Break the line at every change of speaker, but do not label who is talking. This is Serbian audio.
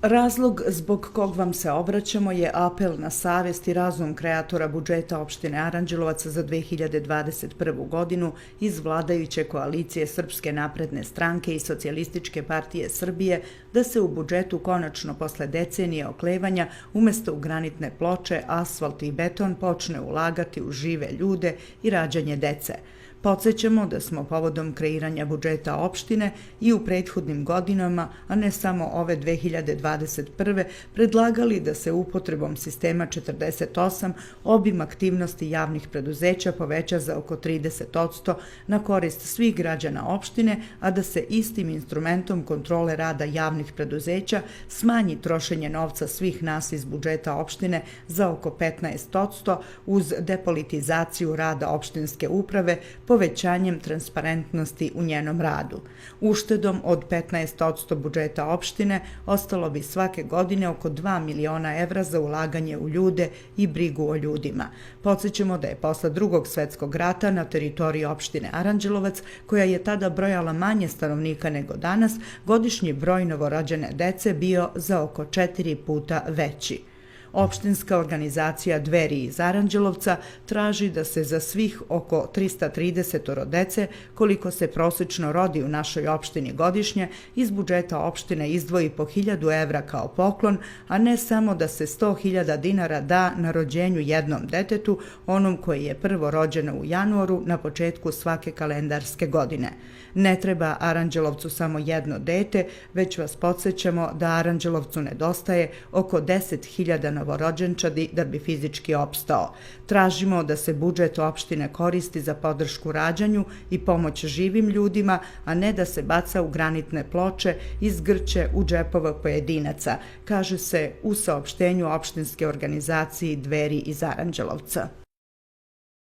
Razlog zbog kog vam se obraćamo je apel na savest i razum kreatora budžeta opštine Aranđelovac za 2021. godinu iz vladajuće koalicije Srpske napredne stranke i Socijalističke partije Srbije da se u budžetu konačno posle decenije oklevanja umesto u granitne ploče, asfalt i beton počne ulagati u žive ljude i rađanje dece. Podsećamo da smo povodom kreiranja budžeta opštine i u prethodnim godinama, a ne samo ove 2021. predlagali da se upotrebom sistema 48 obim aktivnosti javnih preduzeća poveća za oko 30% na korist svih građana opštine, a da se istim instrumentom kontrole rada javnih preduzeća smanji trošenje novca svih nas iz budžeta opštine za oko 15% uz depolitizaciju rada opštinske uprave, povećanjem transparentnosti u njenom radu. Uštedom od 15% budžeta opštine ostalo bi svake godine oko 2 miliona evra za ulaganje u ljude i brigu o ljudima. Podsjećamo da je posle Drugog svetskog rata na teritoriji opštine Aranđelovac, koja je tada brojala manje stanovnika nego danas, godišnji broj novorođene dece bio za oko 4 puta veći. Opštinska organizacija Dveri iz Aranđelovca traži da se za svih oko 330 dece, koliko se prosečno rodi u našoj opštini godišnje, iz budžeta opštine izdvoji po 1000 evra kao poklon, a ne samo da se 100.000 dinara da na rođenju jednom detetu, onom koji je prvo rođeno u januaru na početku svake kalendarske godine. Ne treba Aranđelovcu samo jedno dete, već vas podsjećamo da Aranđelovcu nedostaje oko 10.000 novorođenčadi da bi fizički opstao. Tražimo da se budžet opštine koristi za podršku rađanju i pomoć živim ljudima, a ne da se baca u granitne ploče i zgrće u džepova pojedinaca, kaže se u saopštenju opštinske organizacije Dveri iz Aranđelovca.